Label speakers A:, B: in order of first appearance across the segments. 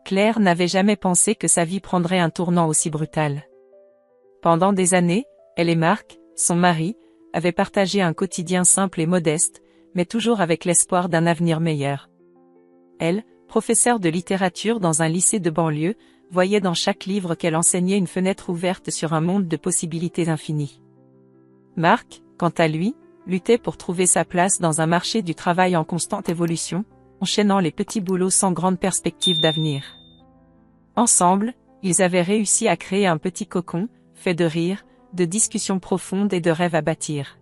A: Claire n'avait jamais pensé que sa vie prendrait un tournant aussi brutal. Pendant des années, elle et Marc, son mari, avaient partagé un quotidien simple et modeste, mais toujours avec l'espoir d'un avenir meilleur. Elle, professeure de littérature dans un lycée de banlieue, voyait dans chaque livre qu'elle enseignait une fenêtre ouverte sur un monde de possibilités infinies. Marc, quant à lui, luttait pour trouver sa place dans un marché du travail en constante évolution, enchaînant les petits boulots sans grande perspective d'avenir. Ensemble, ils avaient réussi à créer un petit cocon, fait de rires, de discussions profondes et de rêves à bâtir.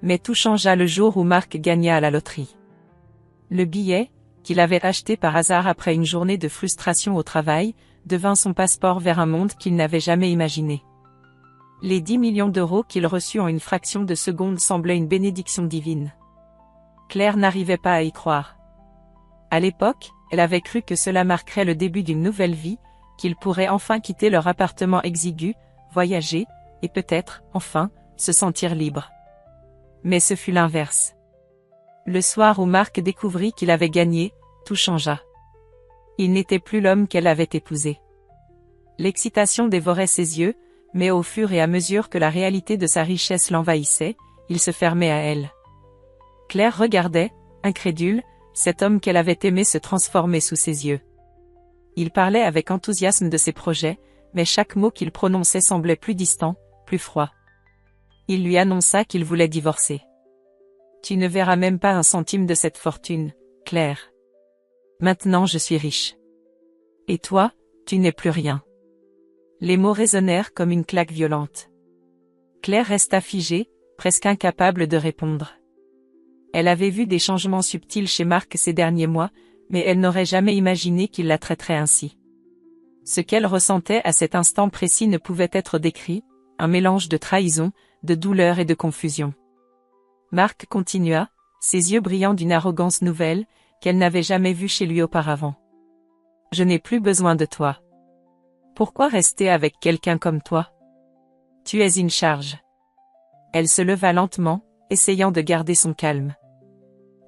A: Mais tout changea le jour où Marc gagna à la loterie. Le billet, qu'il avait acheté par hasard après une journée de frustration au travail, devint son passeport vers un monde qu'il n'avait jamais imaginé. Les 10 millions d'euros qu'il reçut en une fraction de seconde semblaient une bénédiction divine. Claire n'arrivait pas à y croire. À l'époque, elle avait cru que cela marquerait le début d'une nouvelle vie, qu'ils pourraient enfin quitter leur appartement exigu, voyager, et peut-être, enfin, se sentir libres. Mais ce fut l'inverse. Le soir où Marc découvrit qu'il avait gagné, tout changea. Il n'était plus l'homme qu'elle avait épousé. L'excitation dévorait ses yeux, mais au fur et à mesure que la réalité de sa richesse l'envahissait, il se fermait à elle. Claire regardait, incrédule, cet homme qu'elle avait aimé se transformer sous ses yeux. Il parlait avec enthousiasme de ses projets, mais chaque mot qu'il prononçait semblait plus distant, plus froid. Il lui annonça qu'il voulait divorcer. « Tu ne verras même pas un centime de cette fortune, Claire. Maintenant je suis riche. Et toi, tu n'es plus rien. » Les mots résonnèrent comme une claque violente. Claire resta figée, presque incapable de répondre. Elle avait vu des changements subtils chez Marc ces derniers mois, mais elle n'aurait jamais imaginé qu'il la traiterait ainsi. Ce qu'elle ressentait à cet instant précis ne pouvait être décrit, un mélange de trahison, de douleur et de confusion. Marc continua, ses yeux brillant d'une arrogance nouvelle, qu'elle n'avait jamais vue chez lui auparavant. « Je n'ai plus besoin de toi. Pourquoi rester avec quelqu'un comme toi? Tu es une charge. » Elle se leva lentement, essayant de garder son calme.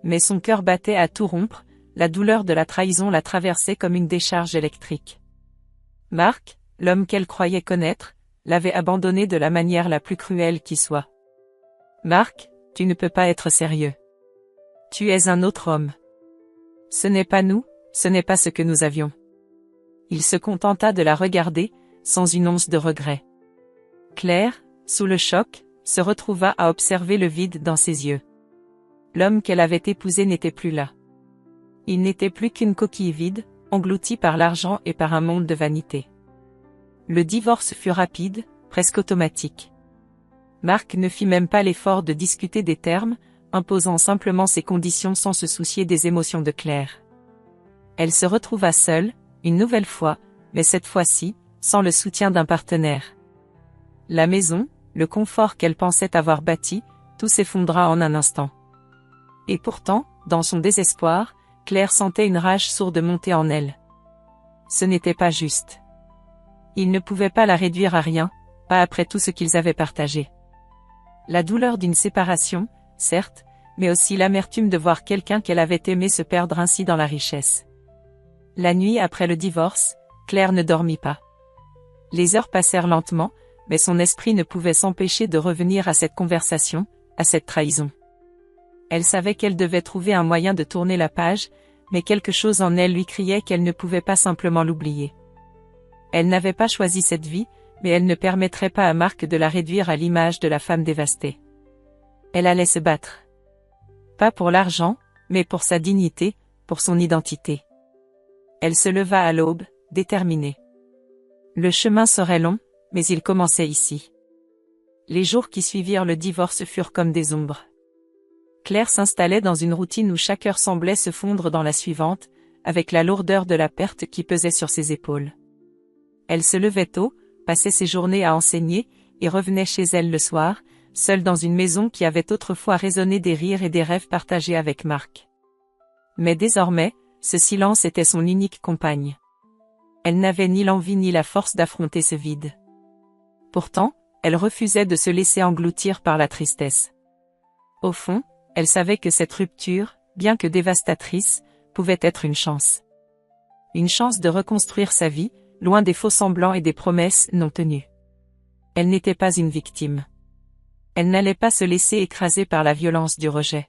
A: Mais son cœur battait à tout rompre, la douleur de la trahison la traversait comme une décharge électrique. Marc, l'homme qu'elle croyait connaître, l'avait abandonnée de la manière la plus cruelle qui soit. « Marc, tu ne peux pas être sérieux. Tu es un autre homme. Ce n'est pas nous, ce n'est pas ce que nous avions. » Il se contenta de la regarder, sans une once de regret. Claire, sous le choc, se retrouva à observer le vide dans ses yeux. L'homme qu'elle avait épousé n'était plus là. Il n'était plus qu'une coquille vide, engloutie par l'argent et par un monde de vanité. Le divorce fut rapide, presque automatique. Marc ne fit même pas l'effort de discuter des termes, imposant simplement ses conditions sans se soucier des émotions de Claire. Elle se retrouva seule, une nouvelle fois, mais cette fois-ci, sans le soutien d'un partenaire. La maison, le confort qu'elle pensait avoir bâti, tout s'effondra en un instant. Et pourtant, dans son désespoir, Claire sentait une rage sourde monter en elle. Ce n'était pas juste. Il ne pouvait pas la réduire à rien, pas après tout ce qu'ils avaient partagé. La douleur d'une séparation, certes, mais aussi l'amertume de voir quelqu'un qu'elle avait aimé se perdre ainsi dans la richesse. La nuit après le divorce, Claire ne dormit pas. Les heures passèrent lentement, mais son esprit ne pouvait s'empêcher de revenir à cette conversation, à cette trahison. Elle savait qu'elle devait trouver un moyen de tourner la page, mais quelque chose en elle lui criait qu'elle ne pouvait pas simplement l'oublier. Elle n'avait pas choisi cette vie, mais elle ne permettrait pas à Marc de la réduire à l'image de la femme dévastée. Elle allait se battre. Pas pour l'argent, mais pour sa dignité, pour son identité. Elle se leva à l'aube, déterminée. Le chemin serait long, mais il commençait ici. Les jours qui suivirent le divorce furent comme des ombres. Claire s'installait dans une routine où chaque heure semblait se fondre dans la suivante, avec la lourdeur de la perte qui pesait sur ses épaules. Elle se levait tôt, passait ses journées à enseigner, et revenait chez elle le soir, seule dans une maison qui avait autrefois résonné des rires et des rêves partagés avec Marc. Mais désormais, ce silence était son unique compagne. Elle n'avait ni l'envie ni la force d'affronter ce vide. Pourtant, elle refusait de se laisser engloutir par la tristesse. Au fond, elle savait que cette rupture, bien que dévastatrice, pouvait être une chance. Une chance de reconstruire sa vie, loin des faux-semblants et des promesses non tenues. Elle n'était pas une victime. Elle n'allait pas se laisser écraser par la violence du rejet.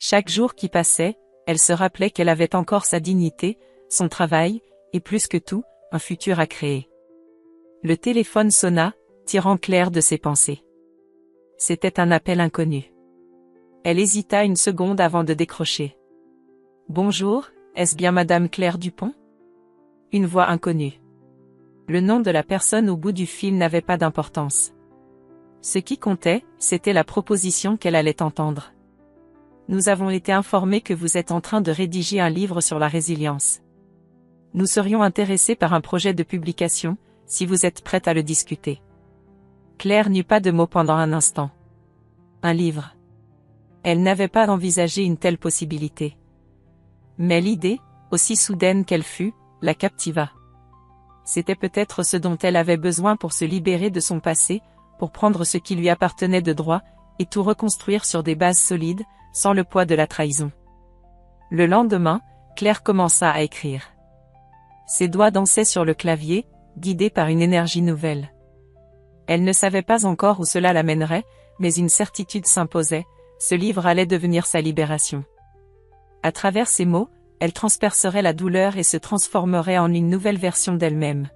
A: Chaque jour qui passait, elle se rappelait qu'elle avait encore sa dignité, son travail, et plus que tout, un futur à créer. Le téléphone sonna, tirant Claire de ses pensées. C'était un appel inconnu. Elle hésita une seconde avant de décrocher. « Bonjour, est-ce bien Madame Claire Dupont ?» Une voix inconnue. Le nom de la personne au bout du fil n'avait pas d'importance. Ce qui comptait, c'était la proposition qu'elle allait entendre. « Nous avons été informés que vous êtes en train de rédiger un livre sur la résilience. Nous serions intéressés par un projet de publication, si vous êtes prête à le discuter. » Claire n'eut pas de mots pendant un instant. Un livre. Elle n'avait pas envisagé une telle possibilité. Mais l'idée, aussi soudaine qu'elle fut, la captiva. C'était peut-être ce dont elle avait besoin pour se libérer de son passé, pour prendre ce qui lui appartenait de droit, et tout reconstruire sur des bases solides, sans le poids de la trahison. Le lendemain, Claire commença à écrire. Ses doigts dansaient sur le clavier, guidés par une énergie nouvelle. Elle ne savait pas encore où cela l'amènerait, mais une certitude s'imposait, ce livre allait devenir sa libération. À travers ces mots, elle transpercerait la douleur et se transformerait en une nouvelle version d'elle-même.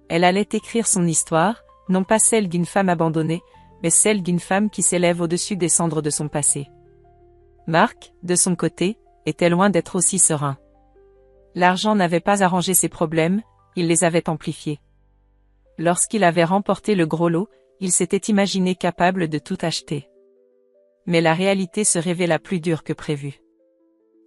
A: Elle allait écrire son histoire, non pas celle d'une femme abandonnée, mais celle d'une femme qui s'élève au-dessus des cendres de son passé. Marc, de son côté, était loin d'être aussi serein. L'argent n'avait pas arrangé ses problèmes, il les avait amplifiés. Lorsqu'il avait remporté le gros lot, il s'était imaginé capable de tout acheter. Mais la réalité se révéla plus dure que prévu.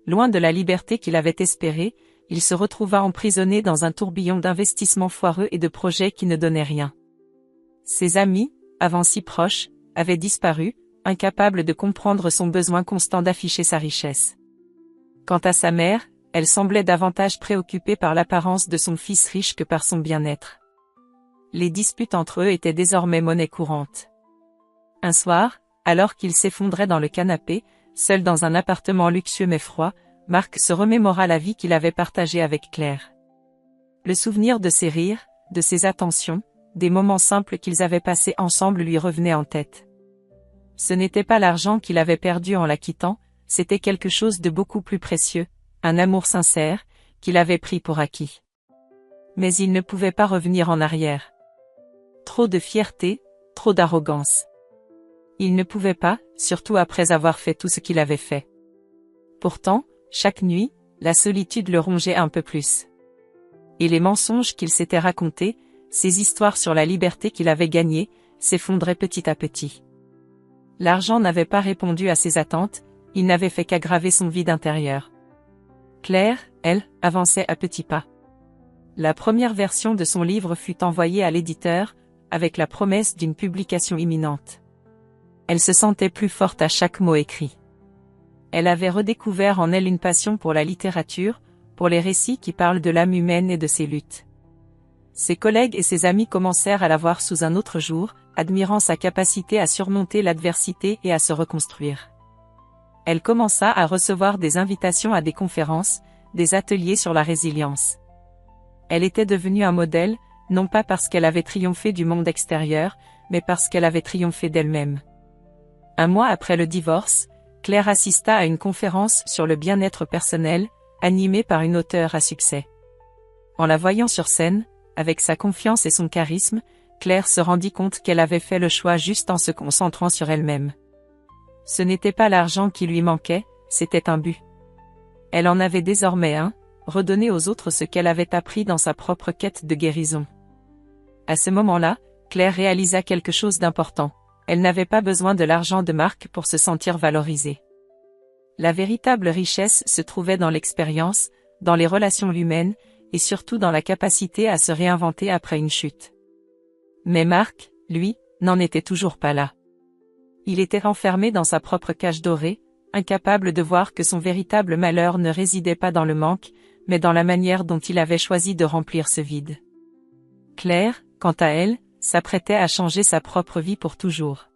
A: Loin de la liberté qu'il avait espérée, il se retrouva emprisonné dans un tourbillon d'investissements foireux et de projets qui ne donnaient rien. Ses amis, avant si proches, avaient disparu, incapables de comprendre son besoin constant d'afficher sa richesse. Quant à sa mère, elle semblait davantage préoccupée par l'apparence de son fils riche que par son bien-être. Les disputes entre eux étaient désormais monnaie courante. Un soir, alors qu'il s'effondrait dans le canapé, seul dans un appartement luxueux mais froid, Marc se remémora la vie qu'il avait partagée avec Claire. Le souvenir de ses rires, de ses attentions, des moments simples qu'ils avaient passés ensemble lui revenait en tête. Ce n'était pas l'argent qu'il avait perdu en la quittant, c'était quelque chose de beaucoup plus précieux, un amour sincère, qu'il avait pris pour acquis. Mais il ne pouvait pas revenir en arrière. Trop de fierté, trop d'arrogance. Il ne pouvait pas, surtout après avoir fait tout ce qu'il avait fait. Pourtant, chaque nuit, la solitude le rongeait un peu plus. Et les mensonges qu'il s'était racontés, ces histoires sur la liberté qu'il avait gagnée, s'effondraient petit à petit. L'argent n'avait pas répondu à ses attentes, il n'avait fait qu'aggraver son vide intérieur. Claire, elle, avançait à petits pas. La première version de son livre fut envoyée à l'éditeur, avec la promesse d'une publication imminente. Elle se sentait plus forte à chaque mot écrit. Elle avait redécouvert en elle une passion pour la littérature, pour les récits qui parlent de l'âme humaine et de ses luttes. Ses collègues et ses amis commencèrent à la voir sous un autre jour, admirant sa capacité à surmonter l'adversité et à se reconstruire. Elle commença à recevoir des invitations à des conférences, des ateliers sur la résilience. Elle était devenue un modèle, non pas parce qu'elle avait triomphé du monde extérieur, mais parce qu'elle avait triomphé d'elle-même. Un mois après le divorce, Claire assista à une conférence sur le bien-être personnel, animée par une auteure à succès. En la voyant sur scène, avec sa confiance et son charisme, Claire se rendit compte qu'elle avait fait le choix juste en se concentrant sur elle-même. Ce n'était pas l'argent qui lui manquait, c'était un but. Elle en avait désormais un, redonner aux autres ce qu'elle avait appris dans sa propre quête de guérison. À ce moment-là, Claire réalisa quelque chose d'important. Elle n'avait pas besoin de l'argent de Marc pour se sentir valorisée. La véritable richesse se trouvait dans l'expérience, dans les relations humaines, et surtout dans la capacité à se réinventer après une chute. Mais Marc, lui, n'en était toujours pas là. Il était enfermé dans sa propre cage dorée, incapable de voir que son véritable malheur ne résidait pas dans le manque, mais dans la manière dont il avait choisi de remplir ce vide. Claire, quant à elle, s'apprêtait à changer sa propre vie pour toujours.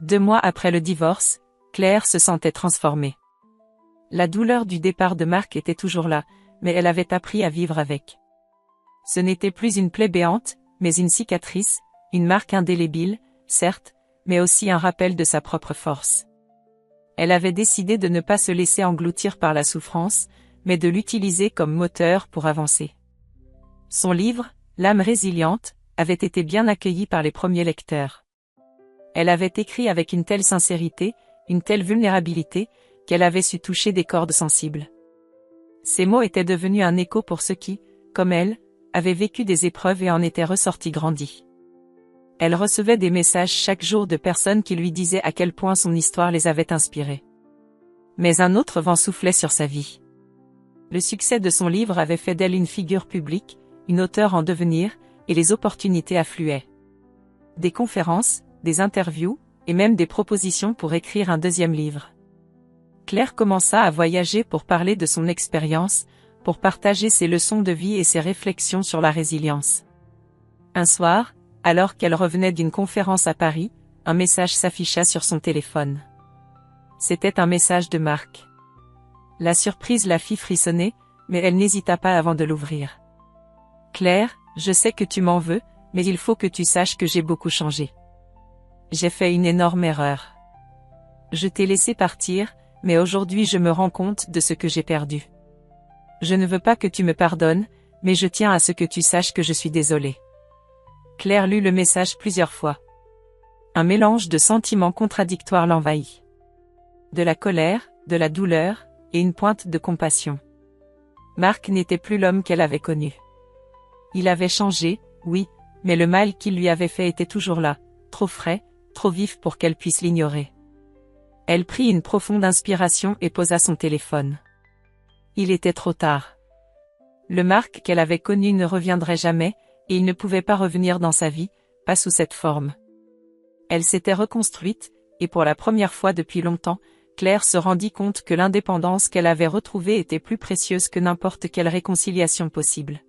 A: 2 mois après le divorce, Claire se sentait transformée. La douleur du départ de Marc était toujours là, mais elle avait appris à vivre avec. Ce n'était plus une plaie béante, mais une cicatrice, une marque indélébile, certes, mais aussi un rappel de sa propre force. Elle avait décidé de ne pas se laisser engloutir par la souffrance, mais de l'utiliser comme moteur pour avancer. Son livre, L'âme résiliente, avait été bien accueilli par les premiers lecteurs. Elle avait écrit avec une telle sincérité, une telle vulnérabilité, qu'elle avait su toucher des cordes sensibles. Ces mots étaient devenus un écho pour ceux qui, comme elle, avaient vécu des épreuves et en étaient ressortis grandis. Elle recevait des messages chaque jour de personnes qui lui disaient à quel point son histoire les avait inspirés. Mais un autre vent soufflait sur sa vie. Le succès de son livre avait fait d'elle une figure publique, une auteure en devenir, et les opportunités affluaient. Des conférences, des interviews, et même des propositions pour écrire un deuxième livre. Claire commença à voyager pour parler de son expérience, pour partager ses leçons de vie et ses réflexions sur la résilience. Un soir, alors qu'elle revenait d'une conférence à Paris, un message s'afficha sur son téléphone. C'était un message de Marc. La surprise la fit frissonner, mais elle n'hésita pas avant de l'ouvrir. « Claire, je sais que tu m'en veux, mais il faut que tu saches que j'ai beaucoup changé. J'ai fait une énorme erreur. Je t'ai laissé partir, mais aujourd'hui je me rends compte de ce que j'ai perdu. Je ne veux pas que tu me pardonnes, mais je tiens à ce que tu saches que je suis désolée. » Claire lut le message plusieurs fois. Un mélange de sentiments contradictoires l'envahit. De la colère, de la douleur, et une pointe de compassion. Marc n'était plus l'homme qu'elle avait connu. Il avait changé, oui, mais le mal qu'il lui avait fait était toujours là, trop frais, trop vif pour qu'elle puisse l'ignorer. Elle prit une profonde inspiration et posa son téléphone. Il était trop tard. Le Marc qu'elle avait connu ne reviendrait jamais, et il ne pouvait pas revenir dans sa vie, pas sous cette forme. Elle s'était reconstruite, et pour la première fois depuis longtemps, Claire se rendit compte que l'indépendance qu'elle avait retrouvée était plus précieuse que n'importe quelle réconciliation possible.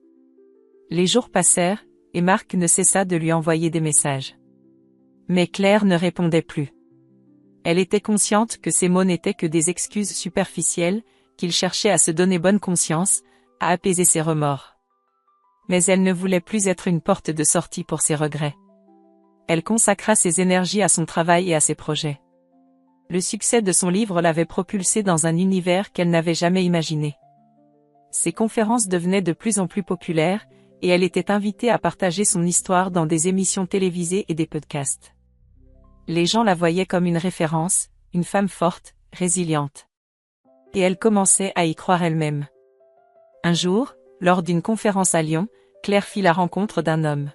A: Les jours passèrent, et Marc ne cessa de lui envoyer des messages. Mais Claire ne répondait plus. Elle était consciente que ces mots n'étaient que des excuses superficielles, qu'il cherchait à se donner bonne conscience, à apaiser ses remords. Mais elle ne voulait plus être une porte de sortie pour ses regrets. Elle consacra ses énergies à son travail et à ses projets. Le succès de son livre l'avait propulsée dans un univers qu'elle n'avait jamais imaginé. Ses conférences devenaient de plus en plus populaires, et elle était invitée à partager son histoire dans des émissions télévisées et des podcasts. Les gens la voyaient comme une référence, une femme forte, résiliente. Et elle commençait à y croire elle-même. Un jour, lors d'une conférence à Lyon, Claire fit la rencontre d'un homme.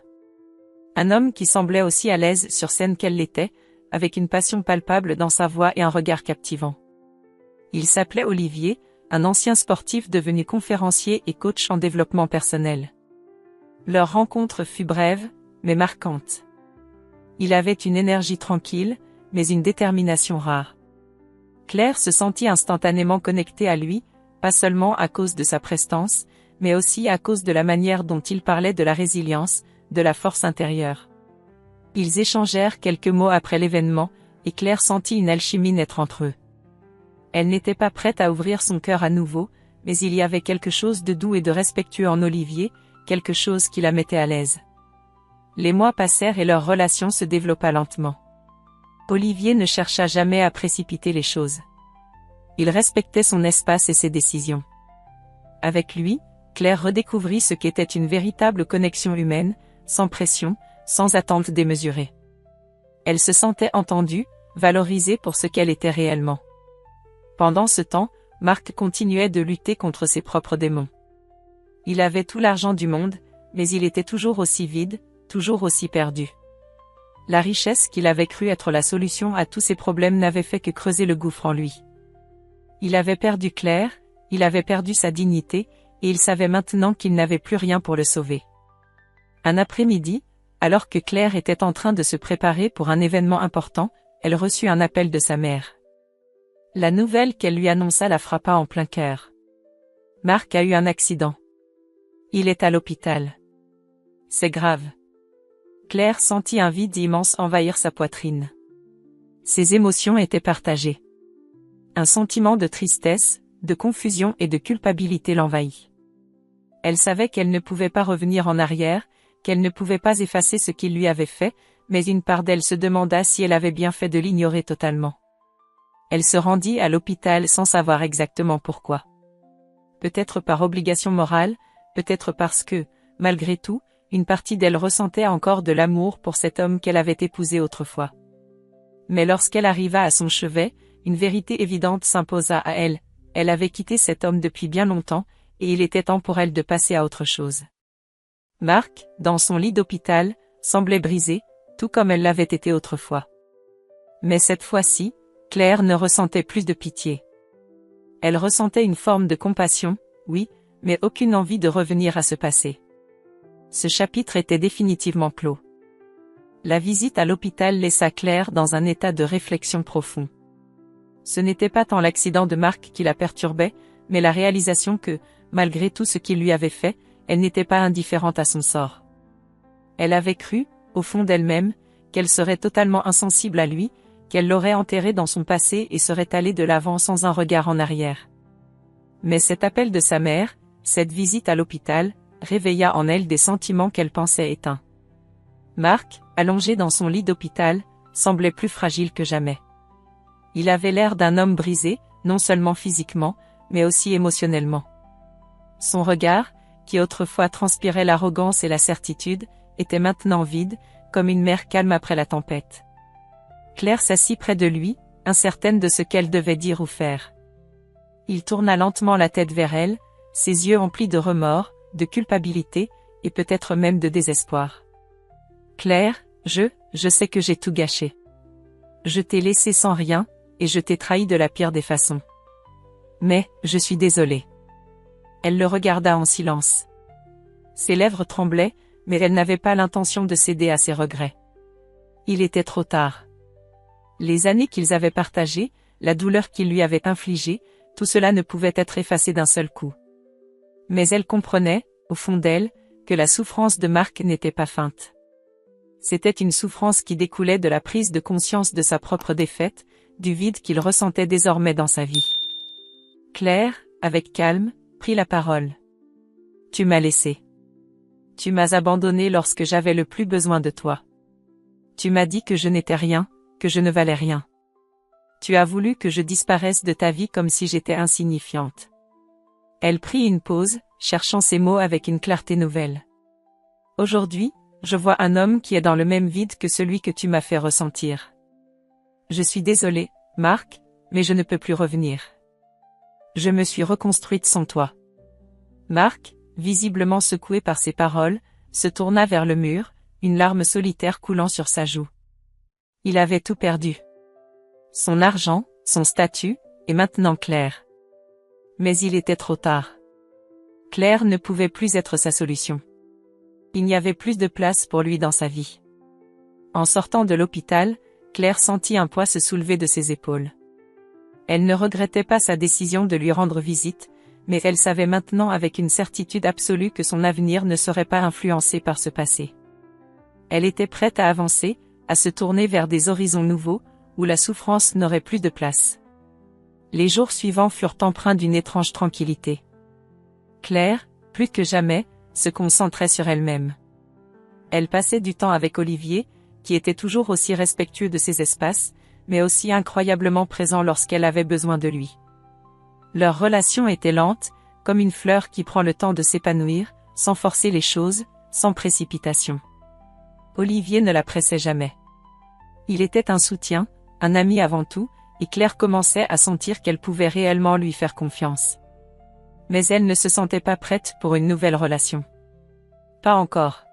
A: Un homme qui semblait aussi à l'aise sur scène qu'elle l'était, avec une passion palpable dans sa voix et un regard captivant. Il s'appelait Olivier, un ancien sportif devenu conférencier et coach en développement personnel. Leur rencontre fut brève, mais marquante. Il avait une énergie tranquille, mais une détermination rare. Claire se sentit instantanément connectée à lui, pas seulement à cause de sa prestance, mais aussi à cause de la manière dont il parlait de la résilience, de la force intérieure. Ils échangèrent quelques mots après l'événement, et Claire sentit une alchimie naître entre eux. Elle n'était pas prête à ouvrir son cœur à nouveau, mais il y avait quelque chose de doux et de respectueux en Olivier, quelque chose qui la mettait à l'aise. Les mois passèrent et leur relation se développa lentement. Olivier ne chercha jamais à précipiter les choses. Il respectait son espace et ses décisions. Avec lui, Claire redécouvrit ce qu'était une véritable connexion humaine, sans pression, sans attente démesurée. Elle se sentait entendue, valorisée pour ce qu'elle était réellement. Pendant ce temps, Marc continuait de lutter contre ses propres démons. Il avait tout l'argent du monde, mais il était toujours aussi vide, toujours aussi perdu. La richesse qu'il avait cru être la solution à tous ses problèmes n'avait fait que creuser le gouffre en lui. Il avait perdu Claire, il avait perdu sa dignité, et il savait maintenant qu'il n'avait plus rien pour le sauver. Un après-midi, alors que Claire était en train de se préparer pour un événement important, elle reçut un appel de sa mère. La nouvelle qu'elle lui annonça la frappa en plein cœur. Marc a eu un accident. Il est à l'hôpital. C'est grave. Claire sentit un vide immense envahir sa poitrine. Ses émotions étaient partagées. Un sentiment de tristesse, de confusion et de culpabilité l'envahit. Elle savait qu'elle ne pouvait pas revenir en arrière, qu'elle ne pouvait pas effacer ce qu'il lui avait fait, mais une part d'elle se demanda si elle avait bien fait de l'ignorer totalement. Elle se rendit à l'hôpital sans savoir exactement pourquoi. Peut-être par obligation morale, peut-être parce que, malgré tout, une partie d'elle ressentait encore de l'amour pour cet homme qu'elle avait épousé autrefois. Mais lorsqu'elle arriva à son chevet, une vérité évidente s'imposa à elle. Elle avait quitté cet homme depuis bien longtemps, et il était temps pour elle de passer à autre chose. Marc, dans son lit d'hôpital, semblait brisé, tout comme elle l'avait été autrefois. Mais cette fois-ci, Claire ne ressentait plus de pitié. Elle ressentait une forme de compassion, oui, mais aucune envie de revenir à ce passé. Ce chapitre était définitivement clos. La visite à l'hôpital laissa Claire dans un état de réflexion profond. Ce n'était pas tant l'accident de Marc qui la perturbait, mais la réalisation que, malgré tout ce qu'il lui avait fait, elle n'était pas indifférente à son sort. Elle avait cru, au fond d'elle-même, qu'elle serait totalement insensible à lui, qu'elle l'aurait enterré dans son passé et serait allée de l'avant sans un regard en arrière. Mais cet appel de sa mère, cette visite à l'hôpital, réveilla en elle des sentiments qu'elle pensait éteints. Marc, allongé dans son lit d'hôpital, semblait plus fragile que jamais. Il avait l'air d'un homme brisé, non seulement physiquement, mais aussi émotionnellement. Son regard, qui autrefois transpirait l'arrogance et la certitude, était maintenant vide, comme une mer calme après la tempête. Claire s'assit près de lui, incertaine de ce qu'elle devait dire ou faire. Il tourna lentement la tête vers elle, ses yeux emplis de remords, de culpabilité, et peut-être même de désespoir. « Claire, je sais que j'ai tout gâché. Je t'ai laissé sans rien, et je t'ai trahi de la pire des façons. Mais, je suis désolée. » Elle le regarda en silence. Ses lèvres tremblaient, mais elle n'avait pas l'intention de céder à ses regrets. Il était trop tard. Les années qu'ils avaient partagées, la douleur qu'il lui avait infligée, tout cela ne pouvait être effacé d'un seul coup. Mais elle comprenait, au fond d'elle, que la souffrance de Marc n'était pas feinte. C'était une souffrance qui découlait de la prise de conscience de sa propre défaite, du vide qu'il ressentait désormais dans sa vie. Claire, avec calme, prit la parole. « Tu m'as laissé. Tu m'as abandonné lorsque j'avais le plus besoin de toi. Tu m'as dit que je n'étais rien, que je ne valais rien. Tu as voulu que je disparaisse de ta vie comme si j'étais insignifiante. » Elle prit une pause, cherchant ses mots avec une clarté nouvelle. « Aujourd'hui, je vois un homme qui est dans le même vide que celui que tu m'as fait ressentir. Je suis désolée, Marc, mais je ne peux plus revenir. Je me suis reconstruite sans toi. » Marc, visiblement secoué par ces paroles, se tourna vers le mur, une larme solitaire coulant sur sa joue. Il avait tout perdu. Son argent, son statut, et maintenant Claire. Mais il était trop tard. Claire ne pouvait plus être sa solution. Il n'y avait plus de place pour lui dans sa vie. En sortant de l'hôpital, Claire sentit un poids se soulever de ses épaules. Elle ne regrettait pas sa décision de lui rendre visite, mais elle savait maintenant avec une certitude absolue que son avenir ne serait pas influencé par ce passé. Elle était prête à avancer, à se tourner vers des horizons nouveaux, où la souffrance n'aurait plus de place. Les jours suivants furent empreints d'une étrange tranquillité. Claire, plus que jamais, se concentrait sur elle-même. Elle passait du temps avec Olivier, qui était toujours aussi respectueux de ses espaces, mais aussi incroyablement présent lorsqu'elle avait besoin de lui. Leur relation était lente, comme une fleur qui prend le temps de s'épanouir, sans forcer les choses, sans précipitation. Olivier ne la pressait jamais. Il était un soutien, un ami avant tout, et Claire commençait à sentir qu'elle pouvait réellement lui faire confiance. Mais elle ne se sentait pas prête pour une nouvelle relation. Pas encore.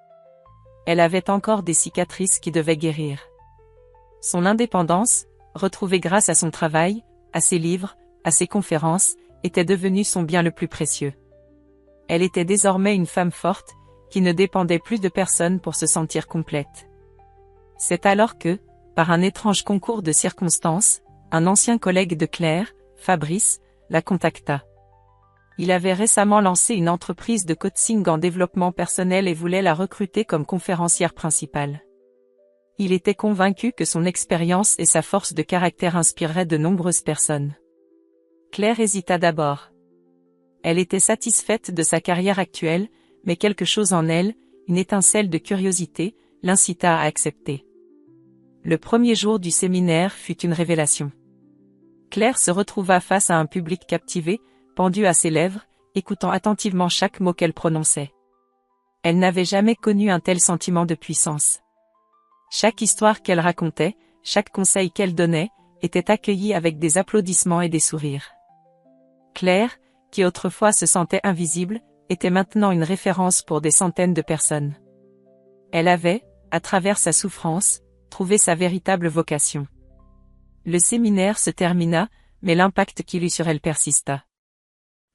A: Elle avait encore des cicatrices qui devaient guérir. Son indépendance, retrouvée grâce à son travail, à ses livres, à ses conférences, était devenue son bien le plus précieux. Elle était désormais une femme forte, qui ne dépendait plus de personne pour se sentir complète. C'est alors que, par un étrange concours de circonstances, un ancien collègue de Claire, Fabrice, la contacta. Il avait récemment lancé une entreprise de coaching en développement personnel et voulait la recruter comme conférencière principale. Il était convaincu que son expérience et sa force de caractère inspireraient de nombreuses personnes. Claire hésita d'abord. Elle était satisfaite de sa carrière actuelle, mais quelque chose en elle, une étincelle de curiosité, l'incita à accepter. Le premier jour du séminaire fut une révélation. Claire se retrouva face à un public captivé, pendu à ses lèvres, écoutant attentivement chaque mot qu'elle prononçait. Elle n'avait jamais connu un tel sentiment de puissance. Chaque histoire qu'elle racontait, chaque conseil qu'elle donnait, était accueilli avec des applaudissements et des sourires. Claire, qui autrefois se sentait invisible, était maintenant une référence pour des centaines de personnes. Elle avait, à travers sa souffrance, trouvé sa véritable vocation. Le séminaire se termina, mais l'impact qu'il eut sur elle persista.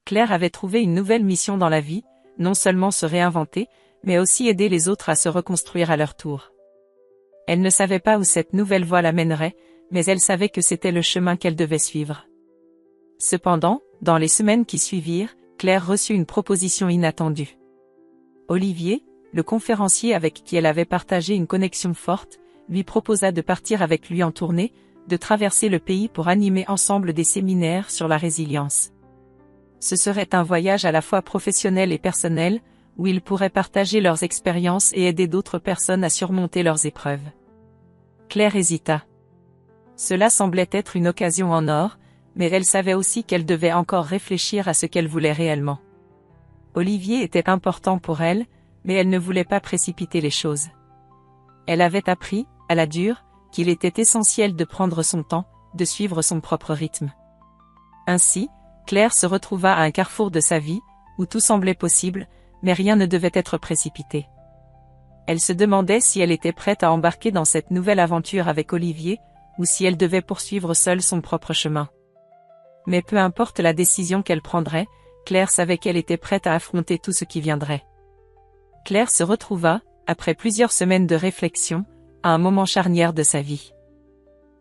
A: Claire avait trouvé une nouvelle mission dans la vie, non seulement se réinventer, mais aussi aider les autres à se reconstruire à leur tour. Elle ne savait pas où cette nouvelle voie la mènerait, mais elle savait que c'était le chemin qu'elle devait suivre. Cependant, dans les semaines qui suivirent, Claire reçut une proposition inattendue. Olivier, le conférencier avec qui elle avait partagé une connexion forte, lui proposa de partir avec lui en tournée, de traverser le pays pour animer ensemble des séminaires sur la résilience. Ce serait un voyage à la fois professionnel et personnel, où ils pourraient partager leurs expériences et aider d'autres personnes à surmonter leurs épreuves. Claire hésita. Cela semblait être une occasion en or, mais elle savait aussi qu'elle devait encore réfléchir à ce qu'elle voulait réellement. Olivier était important pour elle, mais elle ne voulait pas précipiter les choses. Elle avait appris, à la dure, qu'il était essentiel de prendre son temps, de suivre son propre rythme. Ainsi, Claire se retrouva à un carrefour de sa vie, où tout semblait possible, mais rien ne devait être précipité. Elle se demandait si elle était prête à embarquer dans cette nouvelle aventure avec Olivier, ou si elle devait poursuivre seule son propre chemin. Mais peu importe la décision qu'elle prendrait, Claire savait qu'elle était prête à affronter tout ce qui viendrait. Claire se retrouva, après plusieurs semaines de réflexion, à un moment charnière de sa vie.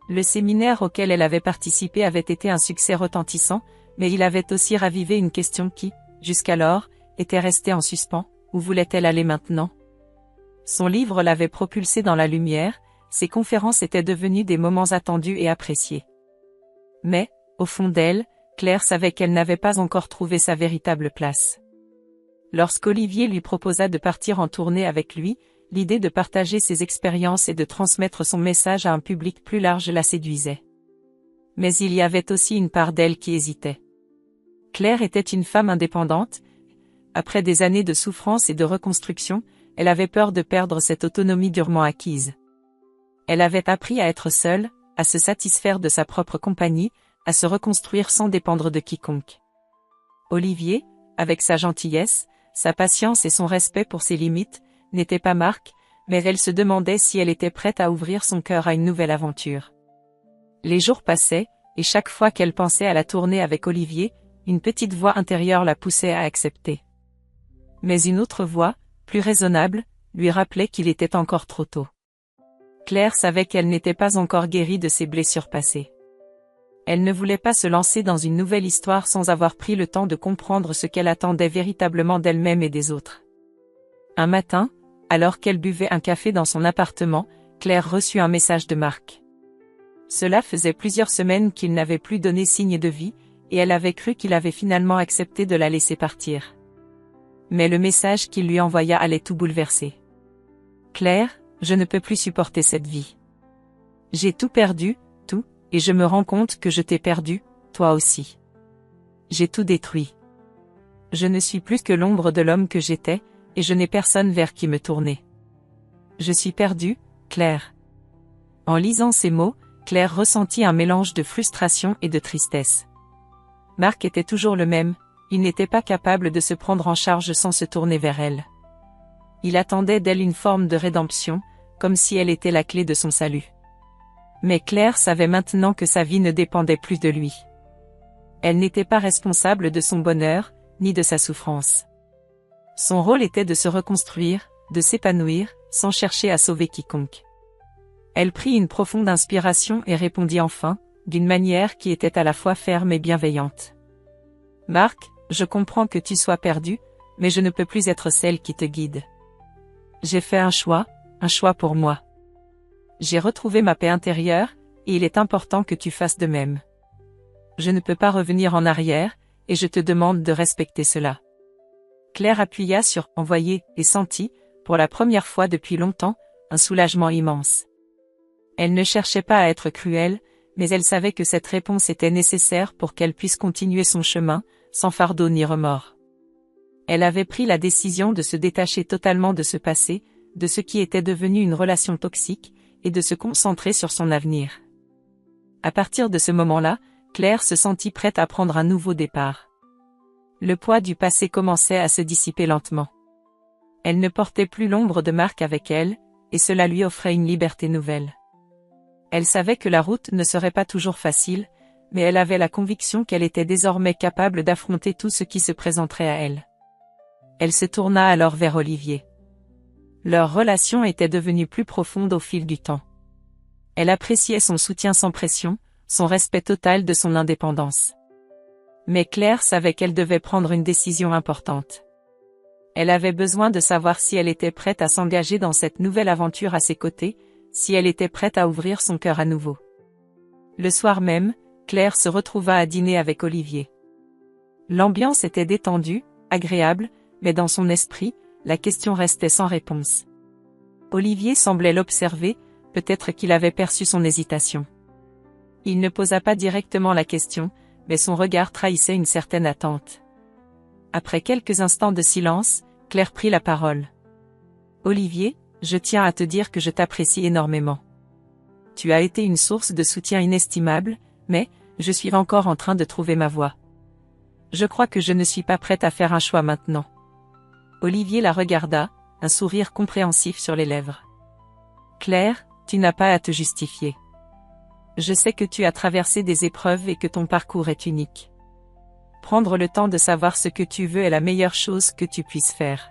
A: Le séminaire auquel elle avait participé avait été un succès retentissant, mais il avait aussi ravivé une question qui, jusqu'alors, était restée en suspens. Où voulait-elle aller maintenant? Son livre l'avait propulsée dans la lumière, ses conférences étaient devenues des moments attendus et appréciés. Mais, au fond d'elle, Claire savait qu'elle n'avait pas encore trouvé sa véritable place. Lorsqu'Olivier lui proposa de partir en tournée avec lui, l'idée de partager ses expériences et de transmettre son message à un public plus large la séduisait. Mais il y avait aussi une part d'elle qui hésitait. Claire était une femme indépendante. Après des années de souffrance et de reconstruction, elle avait peur de perdre cette autonomie durement acquise. Elle avait appris à être seule, à se satisfaire de sa propre compagnie, à se reconstruire sans dépendre de quiconque. Olivier, avec sa gentillesse, sa patience et son respect pour ses limites, n'était pas Marc, mais elle se demandait si elle était prête à ouvrir son cœur à une nouvelle aventure. Les jours passaient, et chaque fois qu'elle pensait à la tournée avec Olivier, une petite voix intérieure la poussait à accepter. Mais une autre voix, plus raisonnable, lui rappelait qu'il était encore trop tôt. Claire savait qu'elle n'était pas encore guérie de ses blessures passées. Elle ne voulait pas se lancer dans une nouvelle histoire sans avoir pris le temps de comprendre ce qu'elle attendait véritablement d'elle-même et des autres. Un matin, alors qu'elle buvait un café dans son appartement, Claire reçut un message de Marc. Cela faisait plusieurs semaines qu'il n'avait plus donné signe de vie, et elle avait cru qu'il avait finalement accepté de la laisser partir. Mais le message qu'il lui envoya allait tout bouleverser. « Claire, je ne peux plus supporter cette vie. J'ai tout perdu, tout, et je me rends compte que je t'ai perdu, toi aussi. J'ai tout détruit. Je ne suis plus que l'ombre de l'homme que j'étais, et je n'ai personne vers qui me tourner. Je suis perdue, Claire. » En lisant ces mots, Claire ressentit un mélange de frustration et de tristesse. Marc était toujours le même, il n'était pas capable de se prendre en charge sans se tourner vers elle. Il attendait d'elle une forme de rédemption, comme si elle était la clé de son salut. Mais Claire savait maintenant que sa vie ne dépendait plus de lui. Elle n'était pas responsable de son bonheur, ni de sa souffrance. Son rôle était de se reconstruire, de s'épanouir, sans chercher à sauver quiconque. Elle prit une profonde inspiration et répondit enfin, d'une manière qui était à la fois ferme et bienveillante. « Marc, je comprends que tu sois perdu, mais je ne peux plus être celle qui te guide. J'ai fait un choix pour moi. J'ai retrouvé ma paix intérieure, et il est important que tu fasses de même. Je ne peux pas revenir en arrière, et je te demande de respecter cela. Claire appuya sur « Envoyer » et sentit, pour la première fois depuis longtemps, un soulagement immense. Elle ne cherchait pas à être cruelle, mais elle savait que cette réponse était nécessaire pour qu'elle puisse continuer son chemin, sans fardeau ni remords. Elle avait pris la décision de se détacher totalement de ce passé, de ce qui était devenu une relation toxique, et de se concentrer sur son avenir. À partir de ce moment-là, Claire se sentit prête à prendre un nouveau départ. Le poids du passé commençait à se dissiper lentement. Elle ne portait plus l'ombre de Marc avec elle, et cela lui offrait une liberté nouvelle. Elle savait que la route ne serait pas toujours facile, mais elle avait la conviction qu'elle était désormais capable d'affronter tout ce qui se présenterait à elle. Elle se tourna alors vers Olivier. Leur relation était devenue plus profonde au fil du temps. Elle appréciait son soutien sans pression, son respect total de son indépendance. Mais Claire savait qu'elle devait prendre une décision importante. Elle avait besoin de savoir si elle était prête à s'engager dans cette nouvelle aventure à ses côtés, si elle était prête à ouvrir son cœur à nouveau. Le soir même, Claire se retrouva à dîner avec Olivier. L'ambiance était détendue, agréable, mais dans son esprit, la question restait sans réponse. Olivier semblait l'observer, peut-être qu'il avait perçu son hésitation. Il ne posa pas directement la question, mais son regard trahissait une certaine attente. Après quelques instants de silence, Claire prit la parole. « Olivier, je tiens à te dire que je t'apprécie énormément. Tu as été une source de soutien inestimable, mais, je suis encore en train de trouver ma voie. Je crois que je ne suis pas prête à faire un choix maintenant. » Olivier la regarda, un sourire compréhensif sur les lèvres. « Claire, tu n'as pas à te justifier. Je sais que tu as traversé des épreuves et que ton parcours est unique. Prendre le temps de savoir ce que tu veux est la meilleure chose que tu puisses faire.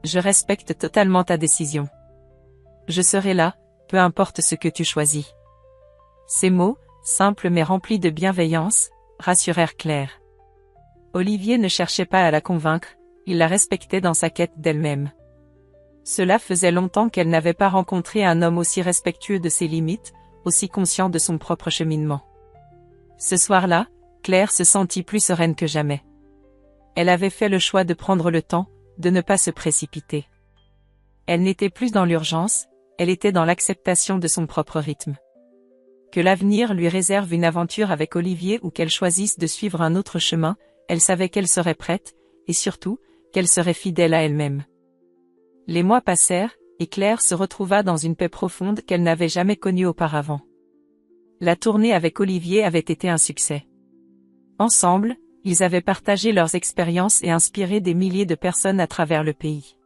A: Je respecte totalement ta décision. Je serai là, peu importe ce que tu choisis. » Ces mots, simples mais remplis de bienveillance, rassurèrent Claire. Olivier ne cherchait pas à la convaincre, il la respectait dans sa quête d'elle-même. Cela faisait longtemps qu'elle n'avait pas rencontré un homme aussi respectueux de ses limites, aussi conscient de son propre cheminement. Ce soir-là, Claire se sentit plus sereine que jamais. Elle avait fait le choix de prendre le temps, de ne pas se précipiter. Elle n'était plus dans l'urgence, elle était dans l'acceptation de son propre rythme. Que l'avenir lui réserve une aventure avec Olivier ou qu'elle choisisse de suivre un autre chemin, elle savait qu'elle serait prête, et surtout, qu'elle serait fidèle à elle-même. Les mois passèrent, et Claire se retrouva dans une paix profonde qu'elle n'avait jamais connue auparavant. La tournée avec Olivier avait été un succès. Ensemble, ils avaient partagé leurs expériences et inspiré des milliers de personnes à travers le pays.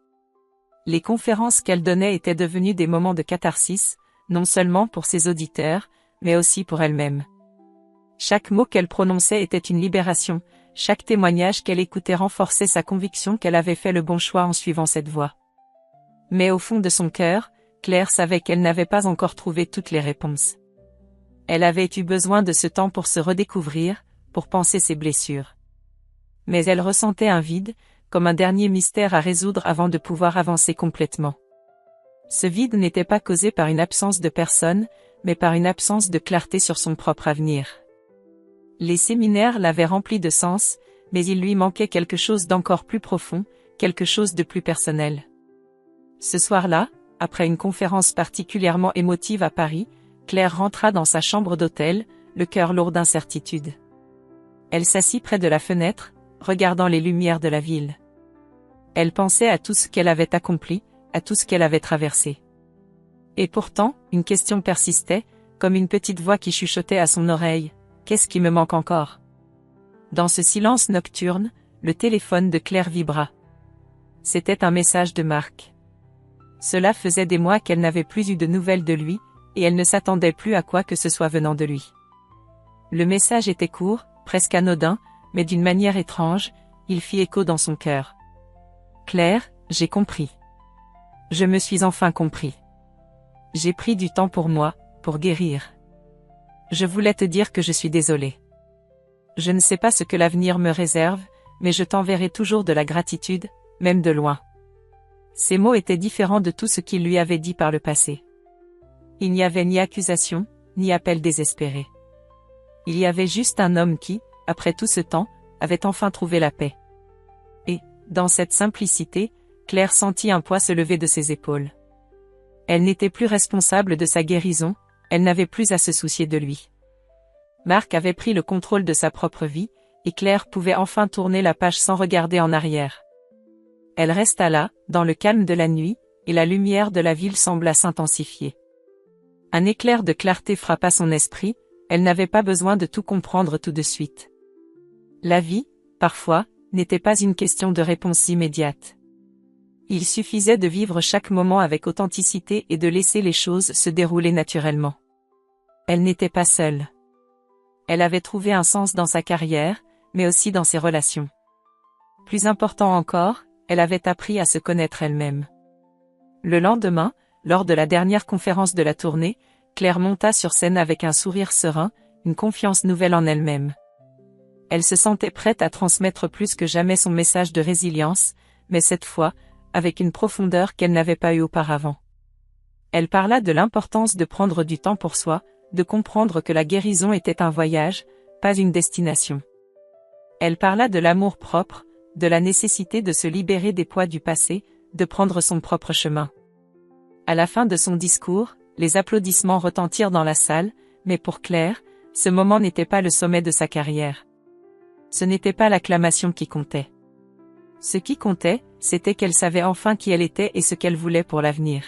A: Les conférences qu'elle donnait étaient devenues des moments de catharsis, non seulement pour ses auditeurs, mais aussi pour elle-même. Chaque mot qu'elle prononçait était une libération, chaque témoignage qu'elle écoutait renforçait sa conviction qu'elle avait fait le bon choix en suivant cette voie. Mais au fond de son cœur, Claire savait qu'elle n'avait pas encore trouvé toutes les réponses. Elle avait eu besoin de ce temps pour se redécouvrir, pour penser ses blessures. Mais elle ressentait un vide, comme un dernier mystère à résoudre avant de pouvoir avancer complètement. Ce vide n'était pas causé par une absence de personne, mais par une absence de clarté sur son propre avenir. Les séminaires l'avaient rempli de sens, mais il lui manquait quelque chose d'encore plus profond, quelque chose de plus personnel. Ce soir-là, après une conférence particulièrement émotive à Paris, Claire rentra dans sa chambre d'hôtel, le cœur lourd d'incertitude. Elle s'assit près de la fenêtre, regardant les lumières de la ville. Elle pensait à tout ce qu'elle avait accompli, à tout ce qu'elle avait traversé. Et pourtant, une question persistait, comme une petite voix qui chuchotait à son oreille. « Qu'est-ce qui me manque encore ?» Dans ce silence nocturne, le téléphone de Claire vibra. C'était un message de Marc. Cela faisait des mois qu'elle n'avait plus eu de nouvelles de lui, et elle ne s'attendait plus à quoi que ce soit venant de lui. Le message était court, presque anodin, mais d'une manière étrange, il fit écho dans son cœur. « Claire, j'ai compris. Je me suis enfin compris. J'ai pris du temps pour moi, pour guérir. Je voulais te dire que je suis désolée. Je ne sais pas ce que l'avenir me réserve, mais je t'enverrai toujours de la gratitude, même de loin. » Ces mots étaient différents de tout ce qu'il lui avait dit par le passé. Il n'y avait ni accusation, ni appel désespéré. Il y avait juste un homme qui, après tout ce temps, avait enfin trouvé la paix. Et, dans cette simplicité, Claire sentit un poids se lever de ses épaules. Elle n'était plus responsable de sa guérison, elle n'avait plus à se soucier de lui. Marc avait pris le contrôle de sa propre vie, et Claire pouvait enfin tourner la page sans regarder en arrière. Elle resta là, dans le calme de la nuit, et la lumière de la ville sembla s'intensifier. Un éclair de clarté frappa son esprit, elle n'avait pas besoin de tout comprendre tout de suite. La vie, parfois, n'était pas une question de réponse immédiate. Il suffisait de vivre chaque moment avec authenticité et de laisser les choses se dérouler naturellement. Elle n'était pas seule. Elle avait trouvé un sens dans sa carrière, mais aussi dans ses relations. Plus important encore, elle avait appris à se connaître elle-même. Le lendemain, lors de la dernière conférence de la tournée, Claire monta sur scène avec un sourire serein, une confiance nouvelle en elle-même. Elle se sentait prête à transmettre plus que jamais son message de résilience, mais cette fois, avec une profondeur qu'elle n'avait pas eue auparavant. Elle parla de l'importance de prendre du temps pour soi, de comprendre que la guérison était un voyage, pas une destination. Elle parla de l'amour propre, de la nécessité de se libérer des poids du passé, de prendre son propre chemin. À la fin de son discours, les applaudissements retentirent dans la salle, mais pour Claire, ce moment n'était pas le sommet de sa carrière. Ce n'était pas l'acclamation qui comptait. Ce qui comptait, c'était qu'elle savait enfin qui elle était et ce qu'elle voulait pour l'avenir.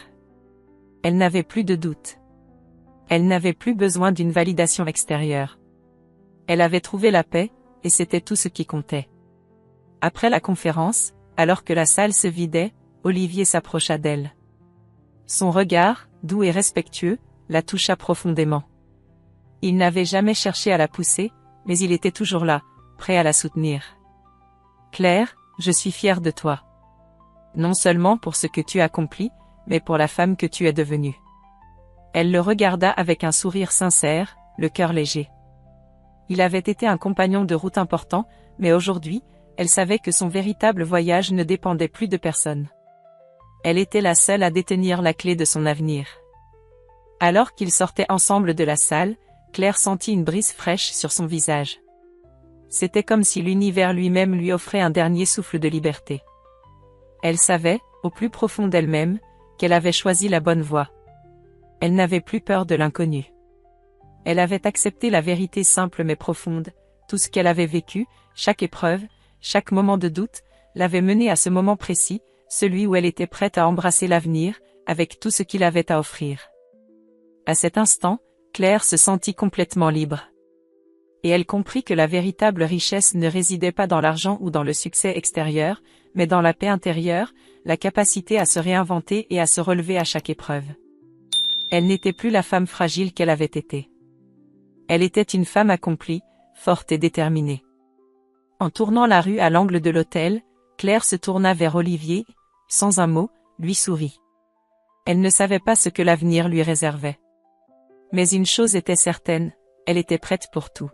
A: Elle n'avait plus de doute. Elle n'avait plus besoin d'une validation extérieure. Elle avait trouvé la paix, et c'était tout ce qui comptait. Après la conférence, alors que la salle se vidait, Olivier s'approcha d'elle. Son regard, doux et respectueux, la toucha profondément. Il n'avait jamais cherché à la pousser, mais il était toujours là, prêt à la soutenir. « Claire, je suis fier de toi. Non seulement pour ce que tu as accompli, mais pour la femme que tu es devenue. » Elle le regarda avec un sourire sincère, le cœur léger. Il avait été un compagnon de route important, mais aujourd'hui, elle savait que son véritable voyage ne dépendait plus de personne. Elle était la seule à détenir la clé de son avenir. Alors qu'ils sortaient ensemble de la salle, Claire sentit une brise fraîche sur son visage. C'était comme si l'univers lui-même lui offrait un dernier souffle de liberté. Elle savait, au plus profond d'elle-même, qu'elle avait choisi la bonne voie. Elle n'avait plus peur de l'inconnu. Elle avait accepté la vérité simple mais profonde, tout ce qu'elle avait vécu, chaque épreuve, chaque moment de doute, l'avait menée à ce moment précis, celui où elle était prête à embrasser l'avenir, avec tout ce qu'il avait à offrir. À cet instant, Claire se sentit complètement libre. Et elle comprit que la véritable richesse ne résidait pas dans l'argent ou dans le succès extérieur, mais dans la paix intérieure, la capacité à se réinventer et à se relever à chaque épreuve. Elle n'était plus la femme fragile qu'elle avait été. Elle était une femme accomplie, forte et déterminée. En tournant la rue à l'angle de l'hôtel, Claire se tourna vers Olivier, sans un mot, lui sourit. Elle ne savait pas ce que l'avenir lui réservait. Mais une chose était certaine, elle était prête pour tout.